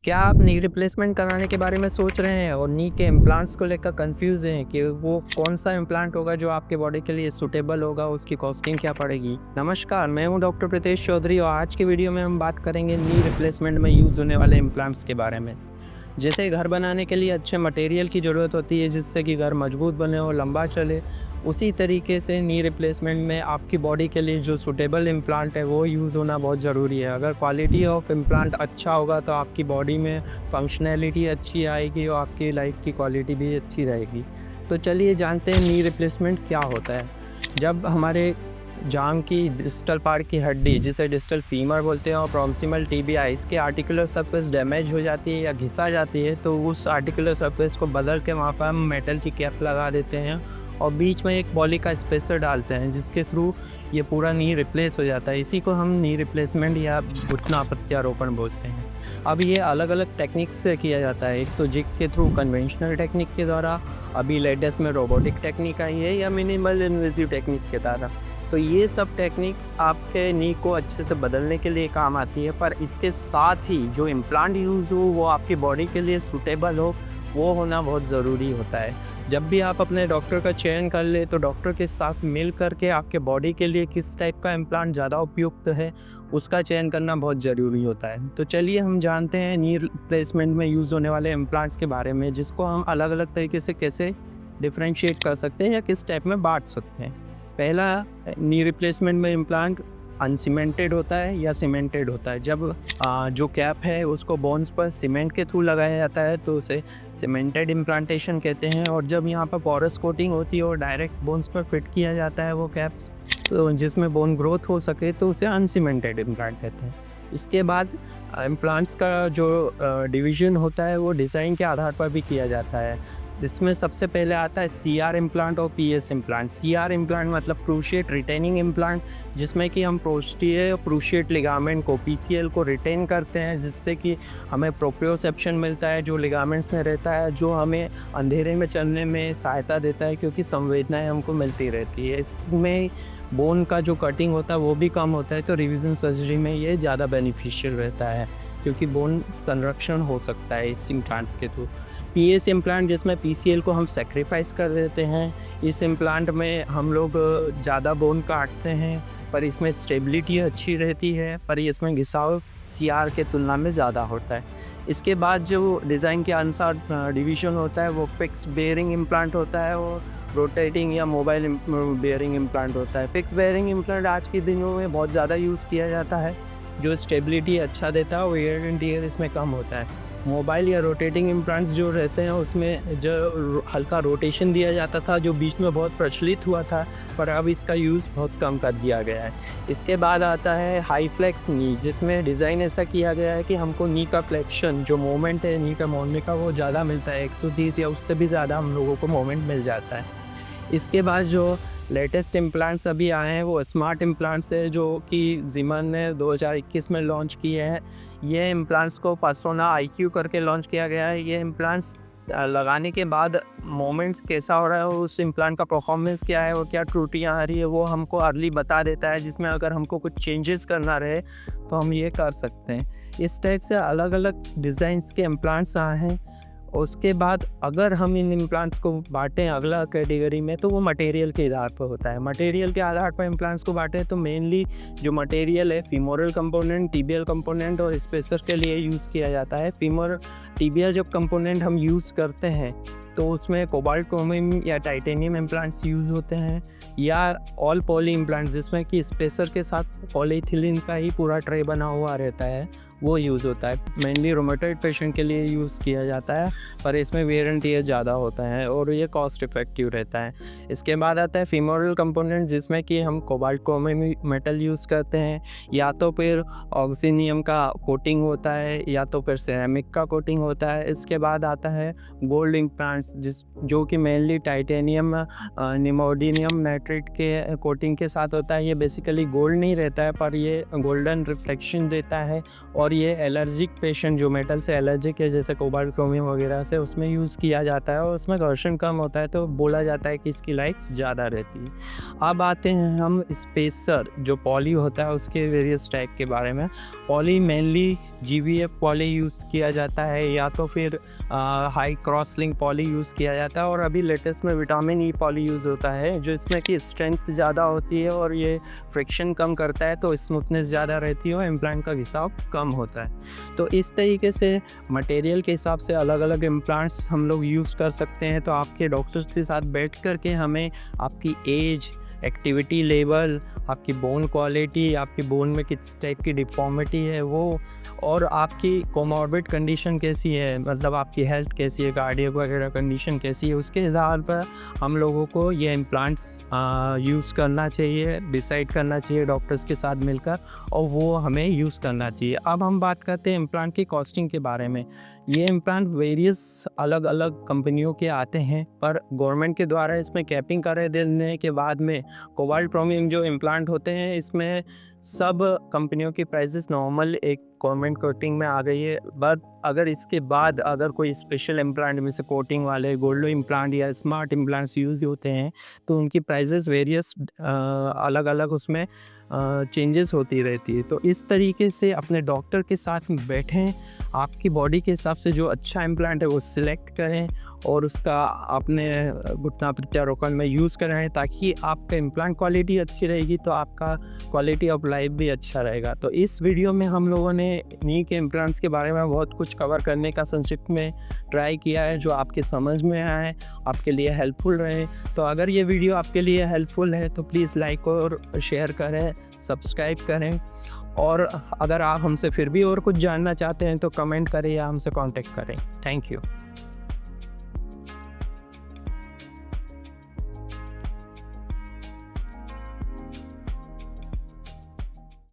क्या आप knee replacement कराने के बारे में सोच रहे हैं और नी के इम्प्लांट्स को लेकर कंफ्यूज हैं कि वो कौन सा इम्प्लांट होगा जो आपके बॉडी के लिए सूटेबल होगा, उसकी कॉस्टिंग क्या पड़ेगी? नमस्कार, मैं हूं डॉक्टर प्रीतेश चौधरी और आज की वीडियो में हम बात करेंगे नी रिप्लेसमेंट में यूज़ होने वाले इम्प्लांट्स के बारे में। जैसे घर बनाने के लिए अच्छे मटेरियल की ज़रूरत होती है जिससे कि घर मजबूत बने और लंबा चले, उसी तरीके से नी रिप्लेसमेंट में आपकी बॉडी के लिए जो सूटेबल इम्प्लांट है वो यूज़ होना बहुत ज़रूरी है। अगर क्वालिटी ऑफ इम्प्लांट अच्छा होगा तो आपकी बॉडी में फंक्शनैलिटी अच्छी आएगी और आपकी लाइफ की क्वालिटी भी अच्छी रहेगी। तो चलिए जानते हैं नी रिप्लेसमेंट क्या होता है। जब हमारे जांघ की डिस्टल पार्ट की हड्डी, जिसे डिस्टल फीमर बोलते हैं, और प्रॉक्सिमल टिबिया, इसके आर्टिकुलर सरफेस डैमेज हो जाती है या घिसा जाती है, तो उस आर्टिकुलर सरफेस को बदल के वहाँ पर हम मेटल की कैप लगा देते हैं और बीच में एक पॉली का स्पेसर डालते हैं जिसके थ्रू ये पूरा नी रिप्लेस हो जाता है। इसी को हम नी रिप्लेसमेंट या घुटना प्रत्यारोपण बोलते हैं। अब ये अलग अलग टेक्निक्स से किया जाता है। एक तो जिग के थ्रू कन्वेंशनल टेक्निक के द्वारा, अभी लेटेस्ट में रोबोटिक टेक्निक आई है, या मिनिमल इन्वेसिव टेक्निक के द्वारा। तो ये सब टेक्निक्स आपके नी को अच्छे से बदलने के लिए काम आती है, पर इसके साथ ही जो इम्प्लांट यूज़ हो वो आपकी बॉडी के लिए सूटेबल हो, वो होना बहुत ज़रूरी होता है। जब भी आप अपने डॉक्टर का चयन कर ले तो डॉक्टर के साथ मिल कर के आपके बॉडी के लिए किस टाइप का इम्प्लांट ज़्यादा उपयुक्त है, उसका चयन करना बहुत ज़रूरी होता है। तो चलिए हम जानते हैं नी रिप्लेसमेंट में यूज़ होने वाले इम्प्लांट्स के बारे में, जिसको हम अलग अलग तरीके से कैसे डिफ्रेंशिएट कर सकते हैं या किस टाइप में बांट सकते हैं। पहला नी रिप्लेसमेंट में इम्प्लांट अनसीमेंटेड होता है या सीमेंटेड होता है। जब जो कैप है उसको बोन्स पर सीमेंट के थ्रू लगाया जाता है तो उसे सीमेंटेड इम्प्लांटेशन कहते हैं, और जब यहाँ पर पोरस कोटिंग होती है और डायरेक्ट बोन्स पर फिट किया जाता है वो कैप्स, तो जिसमें बोन ग्रोथ हो सके, तो उसे अनसीमेंटेड इम्प्लांट कहते हैं। इसके बाद इम्प्लांट्स का जो डिवीज़न होता है वो डिज़ाइन के आधार पर भी किया जाता है, जिसमें सबसे पहले आता है सीआर इम्प्लांट और पीएस इम्प्लांट। सीआर इम्प्लांट मतलब क्रूशिएट रिटेनिंग इम्प्लांट, जिसमें कि हम पोस्टीरियर क्रूशिएट लिगामेंट को, पीसीएल को रिटेन करते हैं, जिससे कि हमें प्रोप्रियोसेप्शन मिलता है जो लिगामेंट्स में रहता है, जो हमें अंधेरे में चलने में सहायता देता है क्योंकि संवेदनाएं हमको मिलती रहती है। इसमें बोन का जो कटिंग होता है वो भी कम होता है, तो रिवीजन सर्जरी में ये ज़्यादा बेनिफिशियल रहता है क्योंकि बोन संरक्षण हो सकता है इस इम्प्लांट्स के थ्रू। पीएस इम्प्लांट, जिसमें पीसीएल को हम सेक्रीफाइस कर देते हैं, इस इम्प्लांट में हम लोग ज़्यादा बोन काटते हैं, पर इसमें स्टेबिलिटी अच्छी रहती है, पर इसमें घिसाव सीआर के तुलना में ज़्यादा होता है। इसके बाद जो डिज़ाइन के अनुसार डिवीज़न होता है वो फिक्स बेयरिंग इम्प्लांट होता है और रोटेटिंग या मोबाइल बेयरिंग इम्प्लांट होता है। फिक्स बेयरिंग इम्प्लांट आज के दिनों में बहुत ज़्यादा यूज़ किया जाता है, जो स्टेबिलिटी अच्छा देता है और वेयर एंड टियर इसमें कम होता है। मोबाइल या रोटेटिंग इम्प्लांट्स जो रहते हैं उसमें जो हल्का रोटेशन दिया जाता था, जो बीच में बहुत प्रचलित हुआ था, पर अब इसका यूज़ बहुत कम कर दिया गया है। इसके बाद आता है हाई फ्लेक्स नी, जिसमें डिज़ाइन ऐसा किया गया है कि हमको नी का फ्लेक्शन, जो मोमेंट है नी का मोड़ने का, वो ज़्यादा मिलता है। 130 या उससे भी ज़्यादा हम लोगों को मोमेंट मिल जाता है। इसके बाद जो लेटेस्ट इम्प्लांट्स अभी आए हैं वो स्मार्ट इम्प्लांट्स है, जो कि ज़ीमन ने 2021 में लॉन्च किए हैं। ये इम्प्लांट्स को पर्सोना आईक्यू करके लॉन्च किया गया है। ये इम्प्लांट्स लगाने के बाद मोमेंट्स कैसा हो रहा है, उस इम्प्लांट का परफॉर्मेंस क्या है और क्या त्रुटियाँ आ रही है, वो हमको अर्ली बता देता है, जिसमें अगर हमको कुछ चेंजेस करना रहे तो हम ये कर सकते हैं। इस टाइप से अलग अलग डिज़ाइंस के इम्प्लांट्स आए हैं। उसके बाद अगर हम इन इम्प्लांट्स को बाँटें अगला कैटेगरी में, तो वो मटेरियल के आधार पर होता है। मटेरियल के आधार पर इम्प्लांट्स को बाँटें तो मेनली जो मटेरियल है फीमोरल कंपोनेंट, टिबियल कंपोनेंट और स्पेसर के लिए यूज़ किया जाता है। फीमोरल टिबियल जब कंपोनेंट हम यूज़ करते हैं तो उसमें कोबाल्ट क्रोमियम या टाइटेनियम इम्प्लांट्स यूज़ होते हैं, या ऑल पॉली इम्प्लांट्स, जिसमें कि स्पेसर के साथ पॉलीथिलीन का ही पूरा ट्रे बना हुआ रहता है, वो यूज़ होता है। मेनली रोमेटॉइड पेशेंट के लिए यूज़ किया जाता है, पर इसमें वेयर एंड टियर ज़्यादा होता है और ये कॉस्ट इफ़ेक्टिव रहता है। इसके बाद आता है फीमोरल कंपोनेंट, जिसमें कि हम कोबाल्ट क्रोमियम मेटल यूज़ करते हैं, या तो फिर ऑक्सीनियम का कोटिंग होता है या तो फिर सिरेमिक का कोटिंग होता है। इसके बाद आता है गोल्ड इम्प्लांट्स, जो कि मेनली टाइटेनियम निमोडियम नाइट्रेट के कोटिंग के साथ होता है। ये बेसिकली गोल्ड नहीं रहता है, पर ये गोल्डन रिफ्लेक्शन देता है और और ये एलर्जिक पेशेंट जो मेटल से एलर्जिक है, जैसे कोबाल्ट, क्रोमियम वगैरह से, उसमें यूज़ किया जाता है और उसमें घर्षण कम होता है, तो बोला जाता है कि इसकी लाइफ ज़्यादा रहती है। अब आते हैं हम स्पेसर जो पॉली होता है उसके वेरियस टाइप के बारे में। Poly mainly GVF poly use किया जाता है, या तो फिर high cross link poly use किया जाता है, और अभी लेटेस्ट में विटामिन ई पॉली यूज़ होता है, जो इसमें की स्ट्रेंथ ज़्यादा होती है और ये फ्रिक्शन कम करता है, तो स्मूथनेस ज़्यादा रहती है और इम्प्लांट का घिसाव कम होता है। तो इस तरीके से मटेरियल के हिसाब से अलग अलग इम्प्लांट्स हम लोग यूज़ कर सकते हैं। तो आपके डॉक्टर्स के साथ बैठ कर के हमें आपकी एज, एक्टिविटी लेवल, आपकी बोन क्वालिटी, आपकी बोन में किस टाइप की डिफॉर्मिटी है वो, और आपकी कोमॉर्बिड कंडीशन कैसी है, मतलब आपकी हेल्थ कैसी है, कार्डियक वगैरह कंडीशन कैसी है, उसके आधार पर हम लोगों को ये इम्प्लांट्स यूज़ करना चाहिए, डिसाइड करना चाहिए डॉक्टर्स के साथ मिलकर, और वो हमें यूज़ करना चाहिए। अब हम बात करते हैं इम्प्लांट की कॉस्टिंग के बारे में। ये इम्प्लांट वेरियस अलग अलग कंपनियों के आते हैं, पर गवर्नमेंट के द्वारा इसमें कैपिंग कर देने के बाद में कोबाल्ट, क्रोमियम जो इम्प्लांट होते हैं, इसमें सब कंपनियों की प्राइसेस नॉर्मल एक गवर्नमेंट कोटिंग में आ गई है। बट अगर इसके बाद अगर कोई स्पेशल इम्प्लांट में से कोटिंग वाले गोल्ड इम्प्लांट या स्मार्ट इम्प्लांट्स यूज़ होते हैं, तो उनकी प्राइसेस वेरियस अलग अलग उसमें चेंजेस होती रहती है। तो इस तरीके से अपने डॉक्टर के साथ बैठें, आपकी बॉडी के हिसाब से जो अच्छा इम्प्लांट है वो सिलेक्ट करें और उसका अपने घुटना प्रत्यारोपण में यूज़ करें, ताकि आपका इम्प्लांट क्वालिटी अच्छी रहेगी तो आपका क्वालिटी ऑफ लाइफ भी अच्छा रहेगा। तो इस वीडियो में हम लोगों ने नी के इम्प्लांट्स के बारे में बहुत कुछ कवर करने का संक्षिप्त में ट्राई किया है, जो आपके समझ में आए, आपके लिए हेल्पफुल रहे। तो अगर ये वीडियो आपके लिए हेल्पफुल है तो प्लीज़ लाइक और शेयर करें, सब्सक्राइब करें, और अगर आप हमसे फिर भी और कुछ जानना चाहते हैं तो कमेंट करें या हमसे कांटेक्ट करें। Thank you.